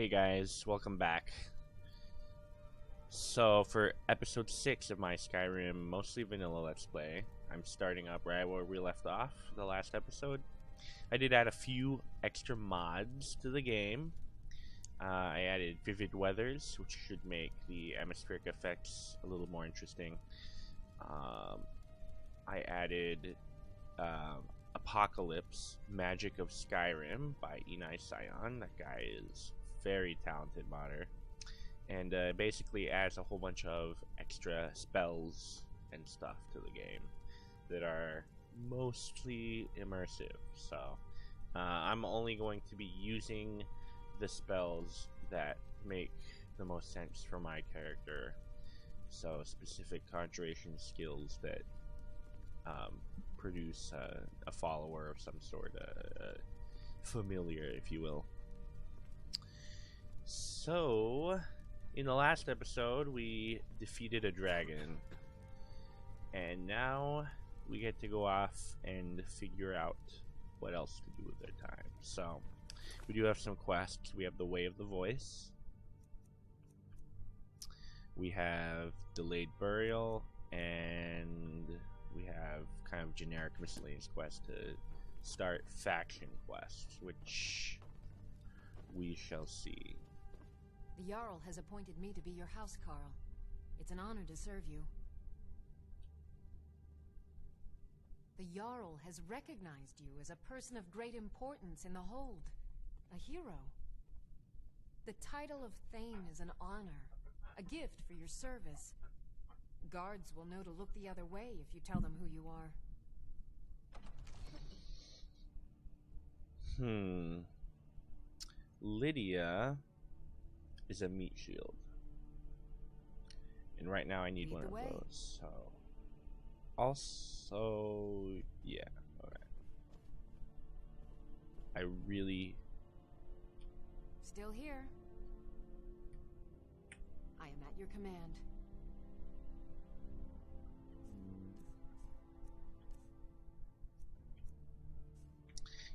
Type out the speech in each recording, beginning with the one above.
Hey guys, welcome back. So for episode 6 of my Skyrim mostly vanilla let's play, I'm starting up right where we left off the last episode. I did add a few extra mods to the game. I added vivid weathers, which should make the atmospheric effects a little more interesting. I added Apocalypse, Magic of Skyrim by Enai Sion. That guy is very talented modder. And basically adds a whole bunch of extra spells and stuff to the game that are mostly immersive. So I'm only going to be using the spells that make the most sense for my character. So specific conjuration skills that produce a follower of some sort, familiar, if you will. So, in the last episode, we defeated a dragon, and now we get to go off and figure out what else to do with our time. So, we do have some quests. We have the Way of the Voice. We have Delayed Burial, and we have kind of generic miscellaneous quests to start faction quests, which we shall see. The Jarl has appointed me to be your housecarl. It's an honor to serve you. The Jarl has recognized you as a person of great importance in the Hold, a hero. The title of Thane is an honor, a gift for your service. Guards will know to look the other way if you tell them who you are. Lydia is a meat shield. And right now I need one of those, so... Also... yeah, alright. I really... Still here. I am at your command.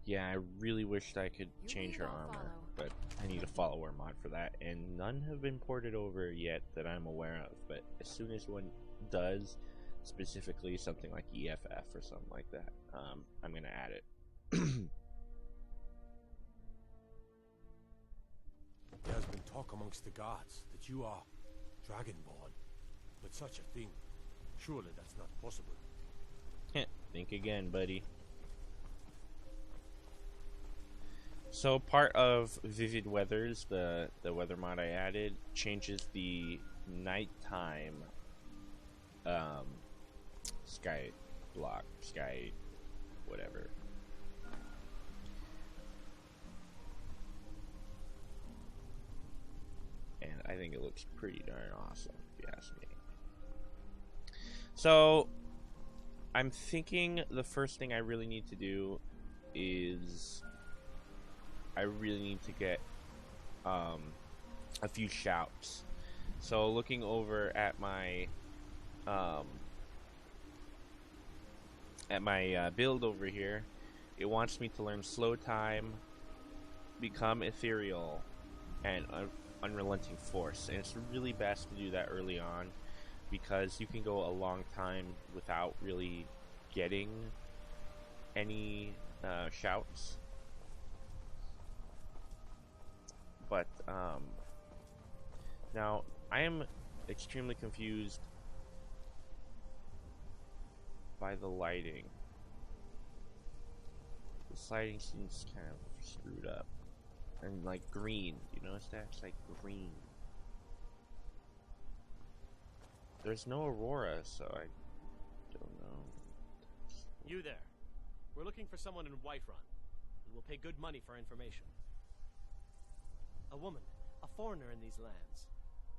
Yeah, I really wished I could change her armor, but I need a follower mod for that, and none have been ported over yet that I'm aware of, but as soon as one does, specifically something like EFF or something like that, I'm gonna add it. There has been talk amongst the guards that you are Dragonborn, but such a thing, surely that's not possible. Think again, buddy. So part of Vivid Weathers, the weather mod I added, changes the nighttime sky block, sky whatever. And I think it looks pretty darn awesome, if you ask me. So I'm thinking the first thing I really need to do is I really need to get a few shouts. So looking over at my build over here, it wants me to learn Slow Time, Become Ethereal, and Unrelenting Force. And it's really best to do that early on because you can go a long time without really getting any shouts. But now I am extremely confused by the lighting. This lighting seems kind of screwed up. And like green, you notice that? It's like green. There's no aurora, so I don't know. You there. We're looking for someone in Whiterun. We will pay good money for information. A woman, a foreigner in these lands.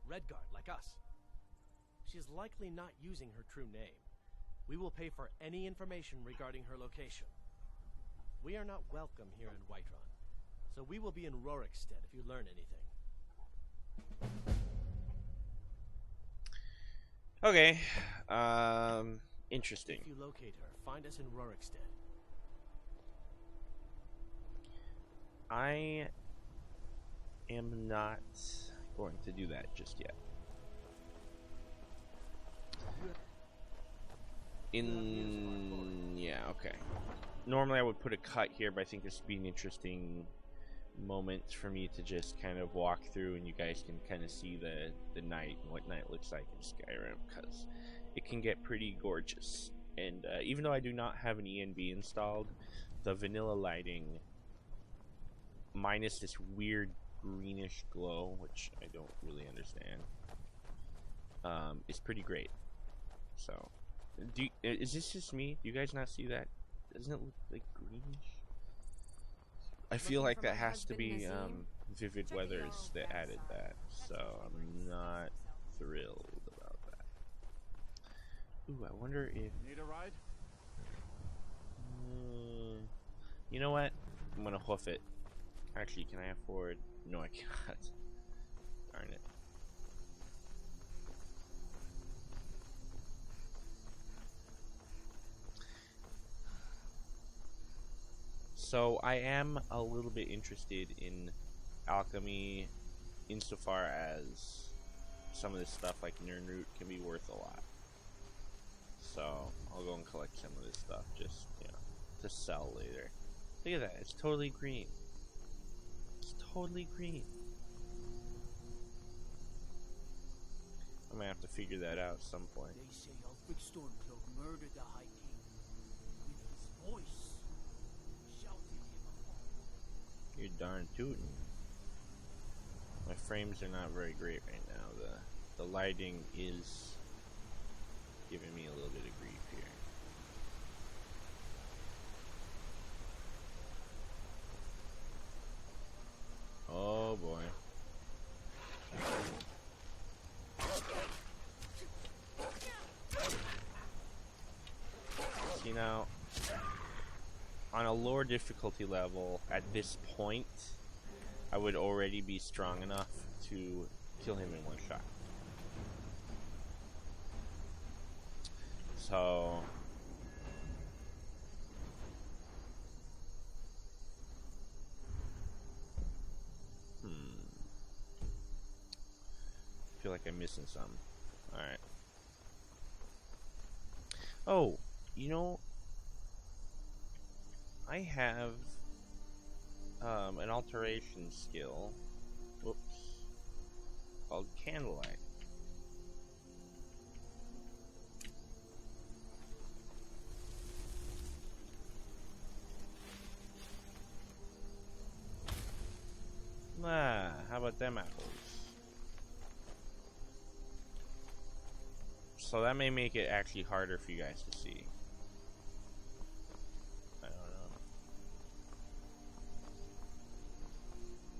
Redguard, like us. She is likely not using her true name. We will pay for any information regarding her location. We are not welcome here in Whiterun, so we will be in Rorikstead if you learn anything. Okay, interesting. If you locate her, find us in Rorikstead. I am not going to do that just yet. Yeah, okay. Normally I would put a cut here, but I think this would be an interesting moment for me to just kind of walk through, and you guys can kind of see the night and what night looks like in Skyrim, because it can get pretty gorgeous. And even though I do not have an ENB installed, the vanilla lighting, minus this weird greenish glow, which I don't really understand, is pretty great. So, is this just me? Do you guys not see that? Doesn't it look like greenish? I feel like that has to be Vivid Weathers that added that, so I'm not thrilled about that. Ooh, I wonder if... Need a ride? You know what? I'm gonna hoof it. Actually, can I afford... No, I cannot. Darn it. So I am a little bit interested in alchemy insofar as some of this stuff like Nirnroot can be worth a lot. So I'll go and collect some of this stuff just, you know, to sell later. Look at that, it's totally green. It's totally green. I'm gonna have to figure that out at some point. They say Ulfric Stormcloak murdered the High King with his voice. You're darn tootin'. My frames are not very great right now. The lighting is giving me a little bit of grief here. Oh boy. See now, on a lower difficulty level, at this point, I would already be strong enough to kill him in one shot. So... I feel like I'm missing some. Alright. Oh, you know... I have an alteration skill, called Candlelight. How about them apples? So that may make it actually harder for you guys to see.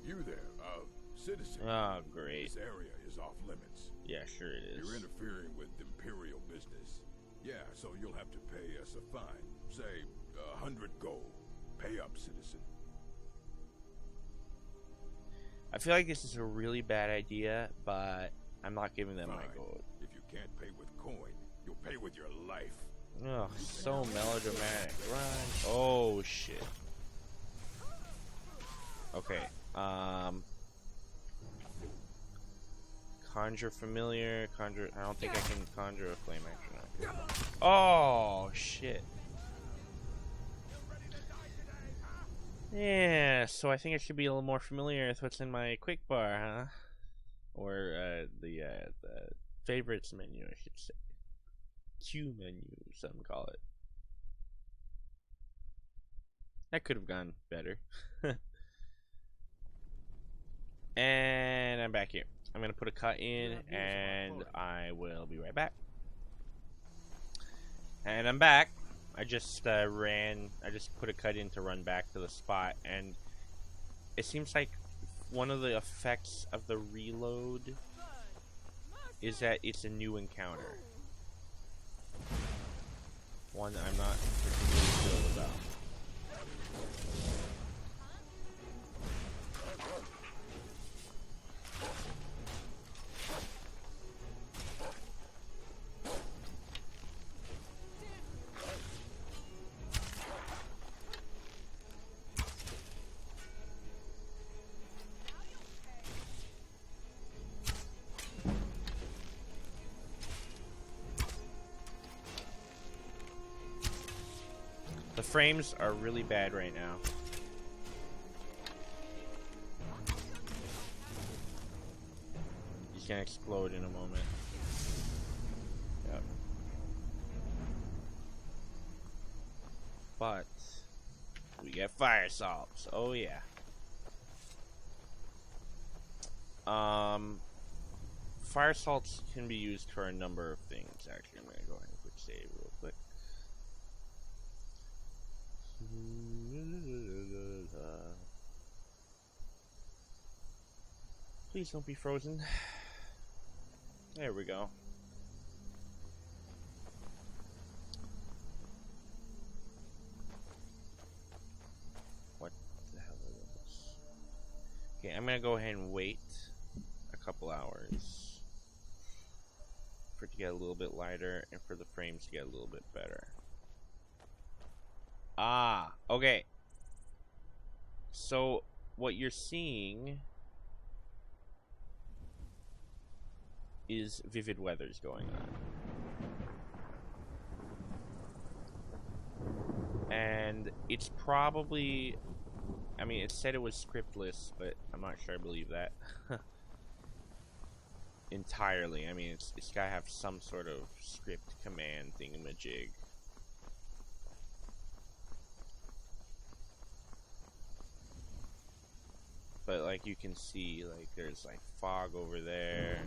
You there, citizen. Oh, great. This area is off limits. Yeah, sure it is. You're interfering with imperial business. Yeah, so you'll have to pay us a fine. Say, 100 gold. Pay up, citizen. I feel like this is a really bad idea, but I'm not giving them my gold. If you can't pay with coin, you'll pay with your life. Oh, so melodramatic. Right. Oh, shit. Okay. Conjure familiar, conjure... I don't think I can conjure a flame action. Oh, shit. Yeah, so I think I should be a little more familiar with what's in my quick bar, huh? Or, the favorites menu, I should say. Q menu, some call it. That could have gone better. And I'm back here. I'm gonna put a cut in, and I will be right back. And I'm back. I just I just put a cut in to run back to the spot, and it seems like one of the effects of the reload is that it's a new encounter. One that I'm not particularly thrilled about. The frames are really bad right now. He's gonna explode in a moment. Yep. But we get fire salts. Oh yeah. Fire salts can be used for a number of things. Actually, I'm gonna go ahead and quick save real quick. Please don't be frozen. There we go. What the hell is this? Okay, I'm gonna go ahead and wait a couple hours for it to get a little bit lighter and for the frames to get a little bit better. Ah, okay. So what you're seeing is vivid weathers going on. And it's probably, I mean, it said it was scriptless, but I'm not sure I believe that. Entirely. I mean, it's gotta have some sort of script command thingamajig. But like you can see, like there's like fog over there,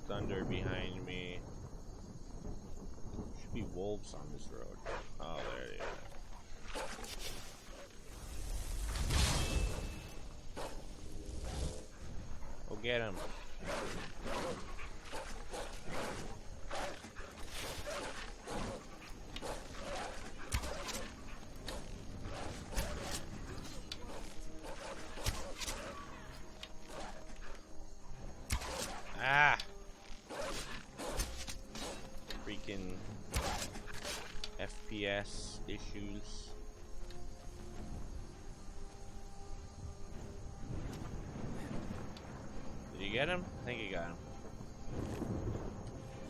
thunder behind me. Should be wolves on this road. Oh, there they are. Go get him. Ah! Freaking FPS issues. Did you get him? I think you got him.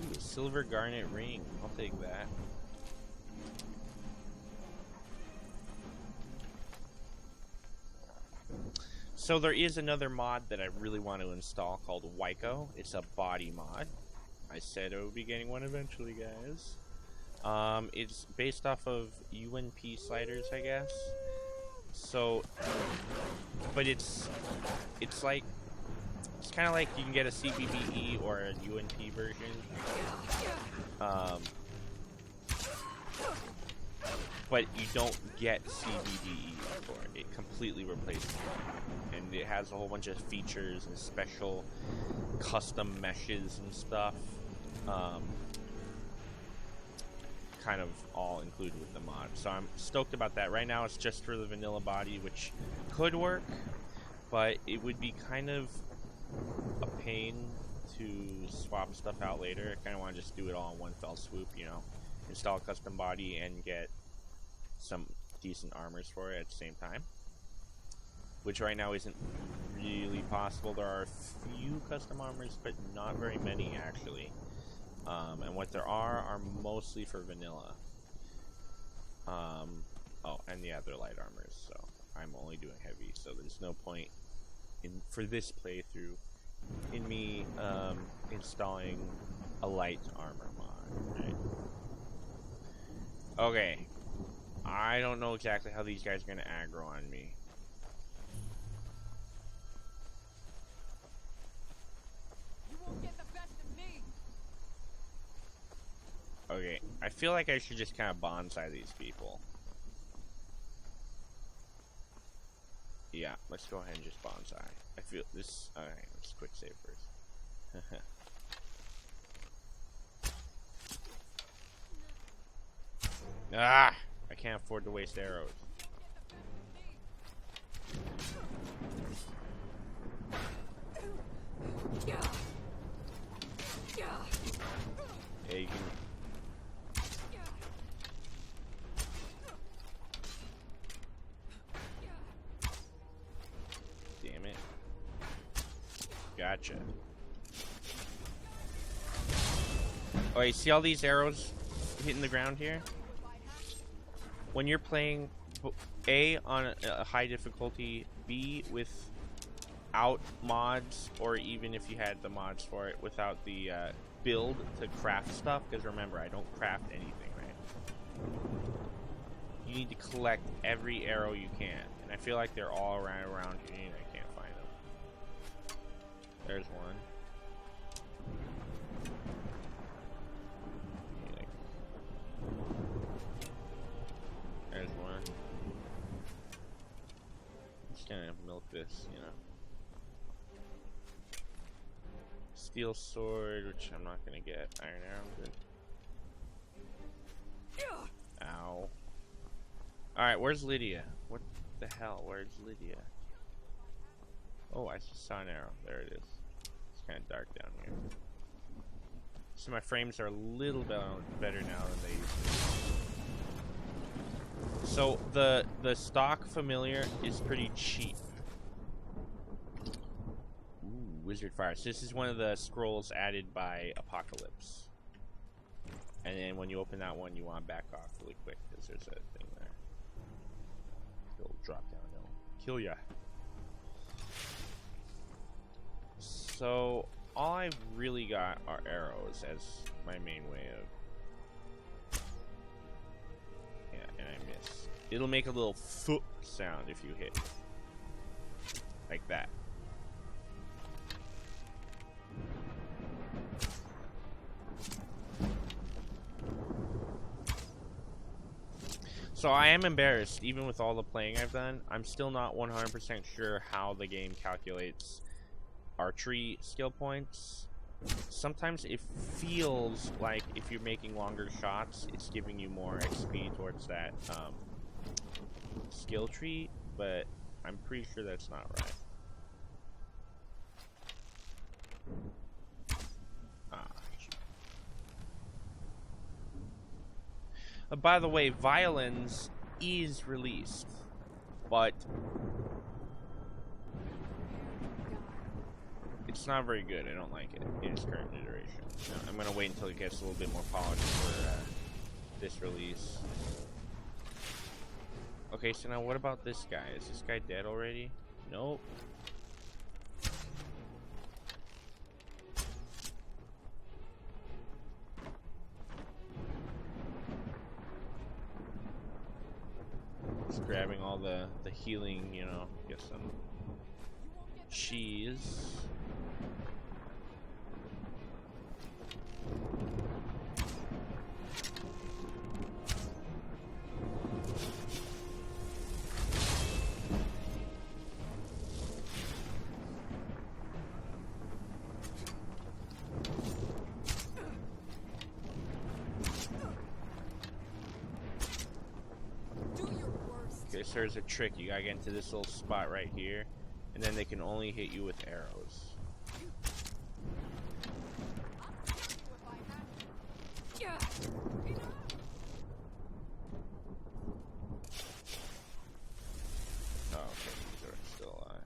Ooh, a silver garnet ring. I'll take that. So there is another mod that I really want to install called Wyco. It's a body mod. I said I would be getting one eventually, guys. It's based off of UNP sliders, I guess. So, but it's like, it's kind of like you can get a CBBE or a UNP version. But you don't get CBDE for it. It completely replaces it. And it has a whole bunch of features and special custom meshes and stuff. Kind of all included with the mod. So I'm stoked about that. Right now it's just for the vanilla body, which could work, but it would be kind of a pain to swap stuff out later. I kind of want to just do it all in one fell swoop, you know. Install a custom body and get some decent armors for it at the same time, which right now isn't really possible. There are a few custom armors, but not very many actually, and what there are mostly for vanilla. Oh, and yeah, they're light armors, so I'm only doing heavy, so there's no point in for this playthrough in me installing a light armor mod, right? Okay, I don't know exactly how these guys are going to aggro on me. You won't get the best of me. Okay, I feel like I should just kind of bonsai these people. Yeah, let's go ahead and just bonsai. I feel this. Alright, let's quick save first. Ah! I can't afford to waste arrows. Yeah, you can... Damn it. Gotcha. Oh, you see all these arrows? hitting the ground here. When you're playing A on a high difficulty, B without mods, or even if you had the mods for it, without the build to craft stuff, because remember, I don't craft anything, right? You need to collect every arrow you can, and I feel like they're all around here, and I can't find them. There's one. There's one. Just gonna milk this, you know. Steel sword, which I'm not gonna get. Iron arrow, good. Ow. Alright, where's Lydia? What the hell? Where's Lydia? Oh, I just saw an arrow. There it is. It's kind of dark down here. So my frames are a little bit better now than they used to be. So the stock familiar is pretty cheap. Ooh, Wizard Fire. So this is one of the scrolls added by Apocalypse. And then when you open that one, you want to back off really quick because there's a thing there. It'll drop down. It'll kill ya. So all I've really got are arrows as my main way of. Yeah, and I missed. It'll make a little foot sound if you hit. Like that. So I am embarrassed, even with all the playing I've done, I'm still not 100% sure how the game calculates archery skill points. Sometimes it feels like if you're making longer shots, it's giving you more XP towards that skill tree, but I'm pretty sure that's not right. By the way, Violence is released, but it's not very good. I don't like it in its current iteration. I'm gonna wait until it gets a little bit more polished for this release. Okay, so now what about this guy? Is this guy dead already? Nope. Just grabbing all the healing, you know, get some cheese. Okay, so there's a trick. You gotta get into this little spot right here, and then they can only hit you with arrows. Oh, okay, these are still alive.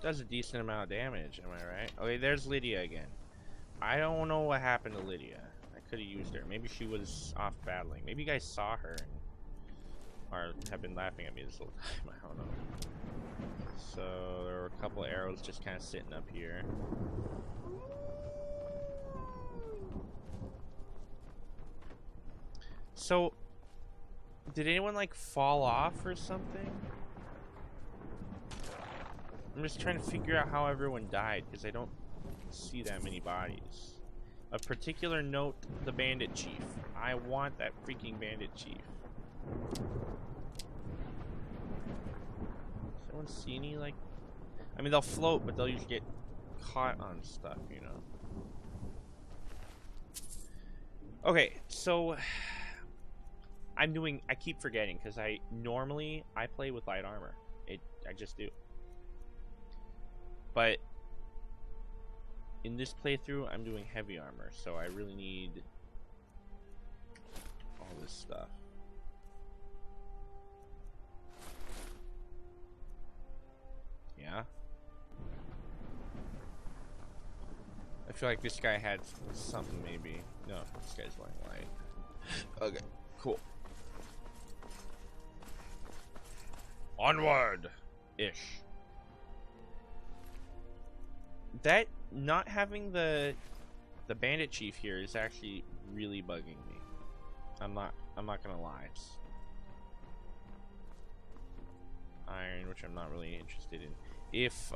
Does a decent amount of damage, am I right? Okay, there's Lydia again. I don't know what happened to Lydia. I could have used her. Maybe she was off battling. Maybe you guys saw her and, or have been laughing at me this whole time. I don't know. So there were a couple of arrows just kind of sitting up here. So, did anyone like fall off or something? I'm just trying to figure out how everyone died because I don't see that many bodies. Of particular note, the bandit chief. I want that freaking bandit chief. Does anyone see any, like... I mean, they'll float, but they'll usually get caught on stuff, you know. Okay, so... I keep forgetting, because I play with light armor. I just do. But... in this playthrough, I'm doing heavy armor, so I really need all this stuff. Yeah? I feel like this guy had something maybe. No, this guy's wearing white. Okay, cool. Onward! Ish. That not having the bandit chief here is actually really bugging me. I'm not gonna lie. Iron, which I'm not really interested in. If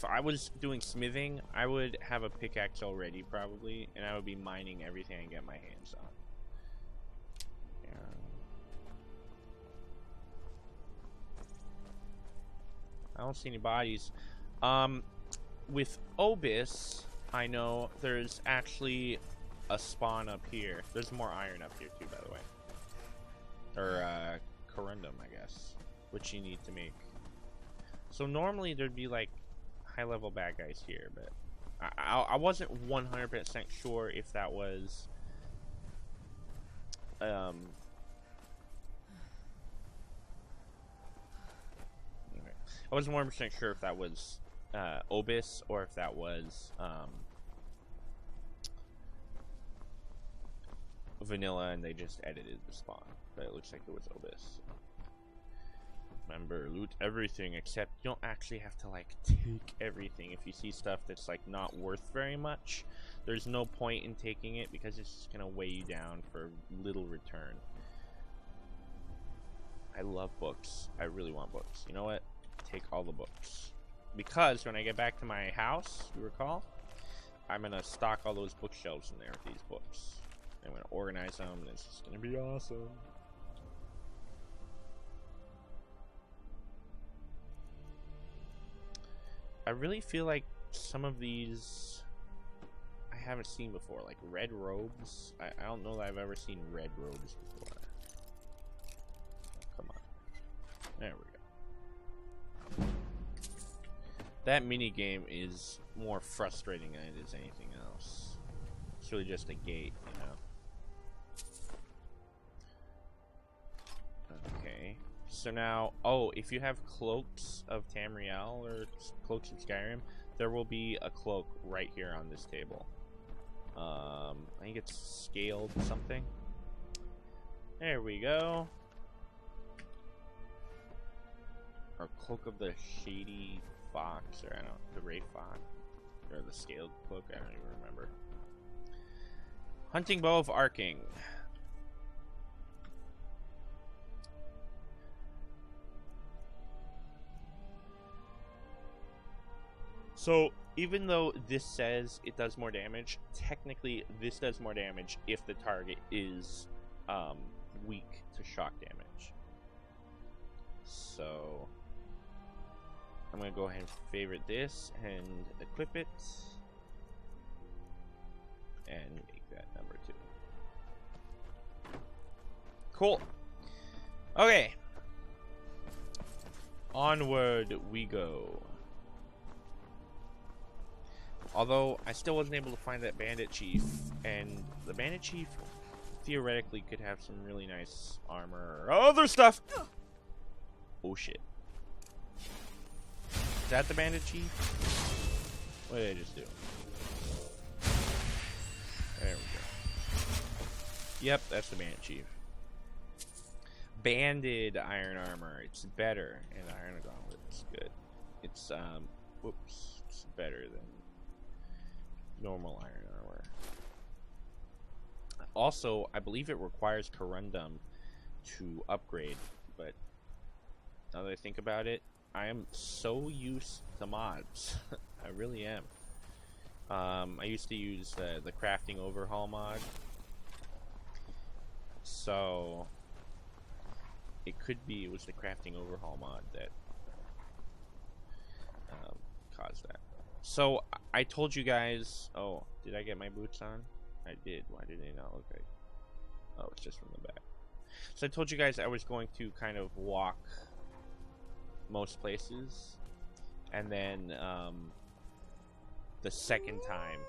I was doing smithing, I would have a pickaxe already probably, and I would be mining everything I can get my hands on. Yeah. I don't see any bodies. With Obis, I know there's actually a spawn up here. There's more iron up here too, by the way. Or corundum, I guess, which you need to make. So normally there'd be like high-level bad guys here, but I wasn't 100% sure if that was I wasn't 100% sure if that was Obis or if that was vanilla and they just edited the spawn, but it looks like it was Obis. Remember, loot everything, except you don't actually have to like take everything. If you see stuff that's like not worth very much, there's no point in taking it because it's just gonna weigh you down for little return. I love books. I really want books. You know what? Take all the books. Because when I get back to my house, you recall, I'm gonna stock all those bookshelves in there with these books. I'm gonna organize them, and it's just gonna be awesome. I really feel like some of these I haven't seen before, like red robes. I don't know that I've ever seen red robes before. Come on. There we go. That mini game is more frustrating than it is anything else. It's really just a gate, you know. Okay. So now, oh, if you have cloaks of Tamriel or cloaks of Skyrim, there will be a cloak right here on this table. I think it's scaled something. There we go. Or cloak of the Shady Fox, or I don't know, the Ray Fox, or the scaled cloak, I don't even remember. Hunting bow of arcing. So even though this says it does more damage, technically this does more damage if the target is weak to shock damage. So I'm gonna go ahead and favorite this and equip it and make that number 2. Cool. Okay. Onward we go. Although I still wasn't able to find that bandit chief, and the bandit chief theoretically could have some really nice armor or other stuff. Oh shit. Is that the bandit chief? What did I just do? There we go. Yep, that's the bandit chief. Banded iron armor. It's better, and iron gauntlet is good. It's whoops, it's better than normal iron armor. Also, I believe it requires corundum to upgrade, but now that I think about it, I am so used to mods. I really am. I used to use the crafting overhaul mod, so it could be it was the crafting overhaul mod that caused that. So I told you guys. Oh, did I get my boots on? I did. Why did they not look like? Oh, it's just from the back. So I told you guys I was going to kind of walk most places, and then the second time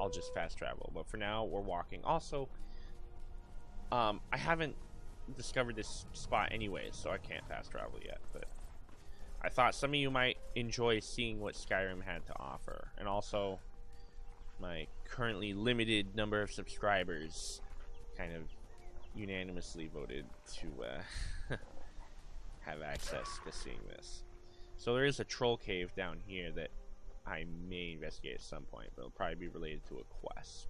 I'll just fast travel. But for now, we're walking. Also, I haven't discovered this spot anyway, so I can't fast travel yet. But I thought some of you might enjoy seeing what Skyrim had to offer, and also my currently limited number of subscribers kind of unanimously voted to have access to seeing this. So there is a troll cave down here that I may investigate at some point, but it'll probably be related to a quest.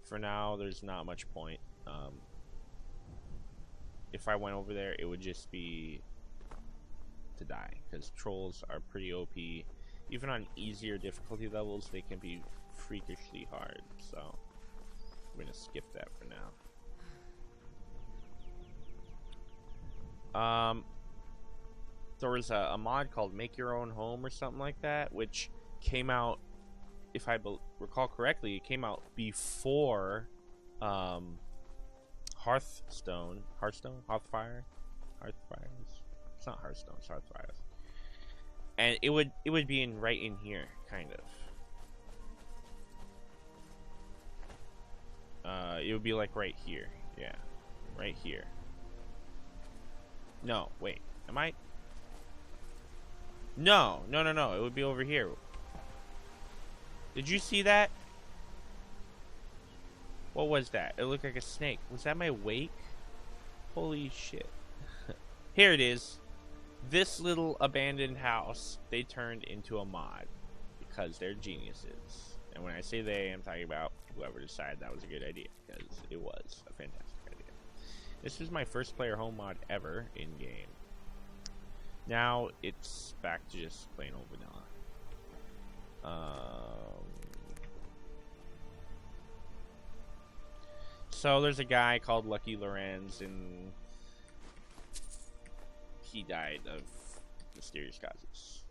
For now, there's not much point. If I went over there, it would just be to die, because trolls are pretty OP. Even on easier difficulty levels, they can be freakishly hard, so I'm gonna skip that for now. There was a mod called Make Your Own Home or something like that, which came out, if I recall correctly, it came out before Hearthfires. It's not Hearthstone, it's Hearthfires. And it would be right in here, kind of. It would be like right here. Yeah. Right here. No, wait. Am I? No. It would be over here. Did you see that? What was that? It looked like a snake. Was that my wake? Holy shit. Here it is. This little abandoned house, they turned into a mod because they're geniuses. And when I say they, I'm talking about whoever decided that was a good idea, because it was a fantastic idea. This was my first player home mod ever in game. Now it's back to just plain old vanilla. So there's a guy called Lucky Lorenz, and he died of mysterious causes.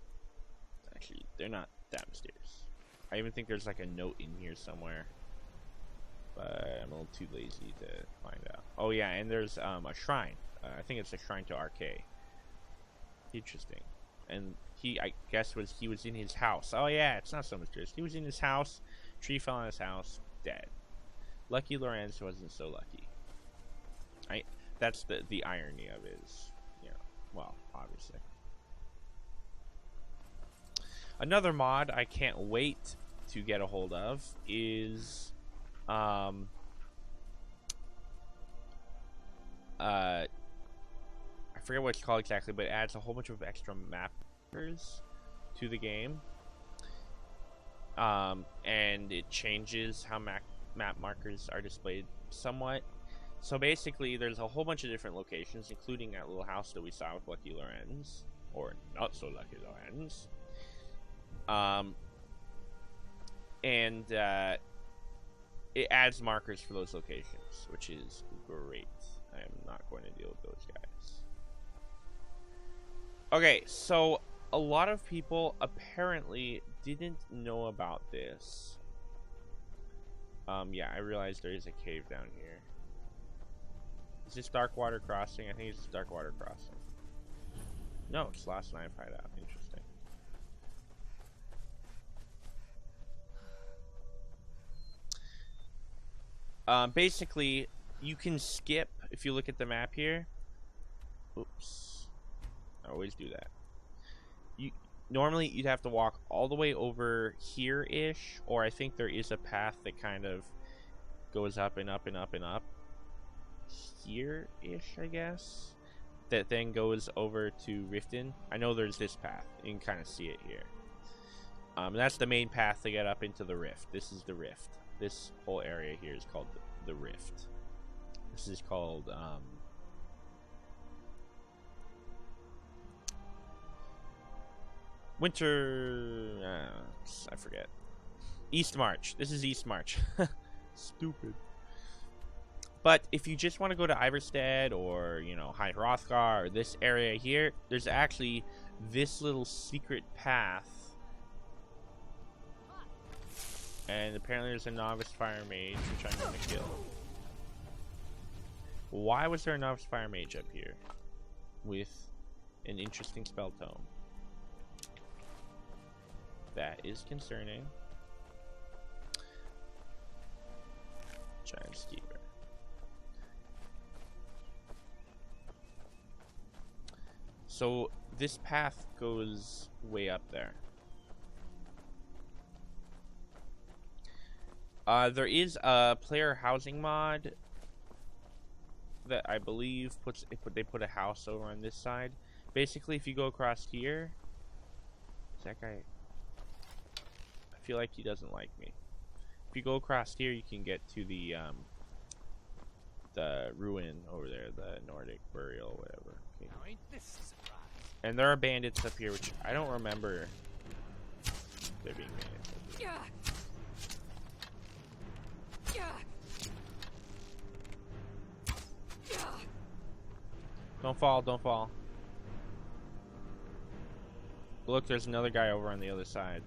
Actually, they're not that mysterious. I even think there's like a note in here somewhere, but I'm a little too lazy to find out. Oh yeah, and there's a shrine. I think it's a shrine to RK. Interesting. And I guess he was in his house. Oh yeah, it's not so mysterious. He was in his house. Tree fell on his house. Dead. Lucky Lorenz wasn't so lucky. That's the irony of it. Is, you know, well, obviously. Another mod I can't wait to get a hold of is I forget what it's called exactly, but it adds a whole bunch of extra mappers to the game. And it changes how map markers are displayed somewhat. So basically, there's a whole bunch of different locations, including that little house that we saw with Lucky Lorenz, or not so Lucky Lorenz. It adds markers for those locations, which is great. I am not going to deal with those guys. Okay, so a lot of people apparently didn't know about this. Yeah, I realized there is a cave down here. Is this Darkwater Crossing? I think it's Darkwater Crossing. No, it's Last Night Hideout. Interesting. Basically, you can skip, if you look at the map here. Oops. I always do that. Normally, you'd have to walk all the way over here-ish, or I think there is a path that kind of goes up and up and up and up. Here-ish, I guess. That then goes over to Riften. I know there's this path. You can kind of see it here. That's the main path to get up into the Rift. This is the Rift. This whole area here is called the Rift. This is called, Winter... I forget. Eastmarch. This is Eastmarch. Stupid. But if you just want to go to Iverstead or, you know, High Hrothgar or this area here, there's actually this little secret path. And apparently there's a novice fire mage, which I'm going to kill. Why was there a novice fire mage up here with an interesting spell tome? That is concerning. Giant Skeever. So this path goes way up there. There is a player housing mod that I believe they put a house over on this side. Basically, if you go across here, is that guy? I feel like he doesn't like me. If you go across here, you can get to the ruin over there, the Nordic burial, whatever. Okay. Now ain't this a surprise? And there are bandits up here, which I don't remember there being bandits up here. Don't fall, don't fall. Look, there's another guy over on the other side.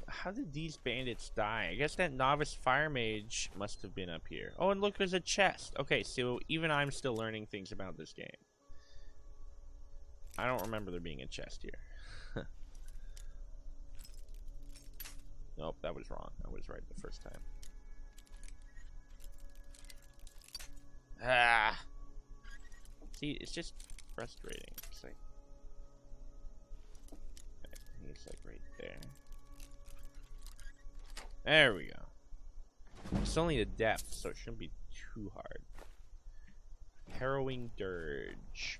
How did these bandits die? I guess that novice fire mage must have been up here. Oh, and look, there's a chest. Okay, so even I'm still learning things about this game. I don't remember there being a chest here. Nope, that was wrong. I was right the first time. Ah! See, it's just frustrating. It's like... I think it's like right there. There we go. It's only the depth, so it shouldn't be too hard. Harrowing Dirge.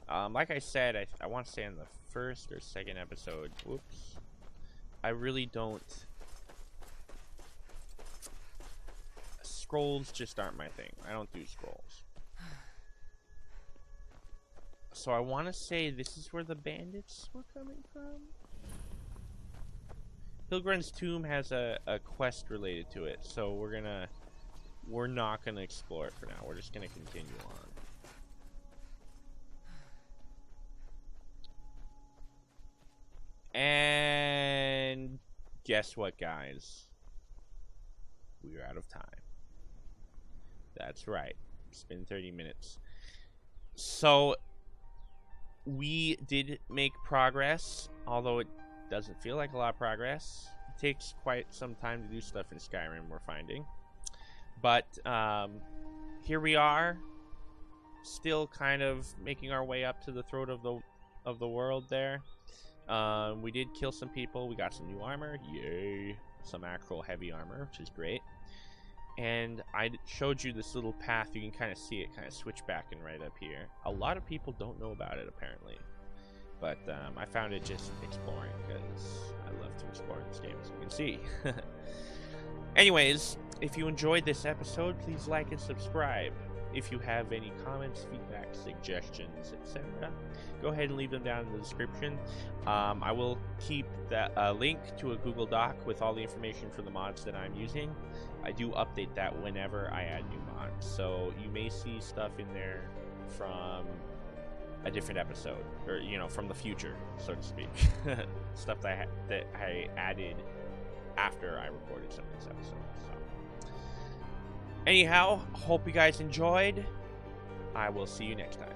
Like I said, I want to say in the first or second episode, whoops, I really don't, scrolls just aren't my thing. I don't do scrolls. So I want to say this is where the bandits were coming from. Hilgren's Tomb has a quest related to it, so we're not gonna explore it for now. We're just gonna continue on. And guess what, guys? We're out of time. That's right. It's been 30 minutes. So we did make progress, although it doesn't feel like a lot of progress. It takes quite some time to do stuff in Skyrim, we're finding. But here we are, still kind of making our way up to the throat of the world there. We did kill some people. We got some new armor. Yay. Some actual heavy armor, which is great. And I showed you this little path. You can kind of see it kind of switch back and right up here. A lot of people don't know about it, apparently. But I found it just exploring, because I love to explore in this game, as you can see. Anyways, if you enjoyed this episode, please like and subscribe. If you have any comments, feedback, suggestions, etc., go ahead and leave them down in the description. I will keep that link to a Google Doc with all the information for the mods that I'm using. I do update that whenever I add new mods, so you may see stuff in there from a different episode, or from the future, so to speak. Stuff that I added after I recorded some of this episode. So, anyhow, hope you guys enjoyed. I will see you next time.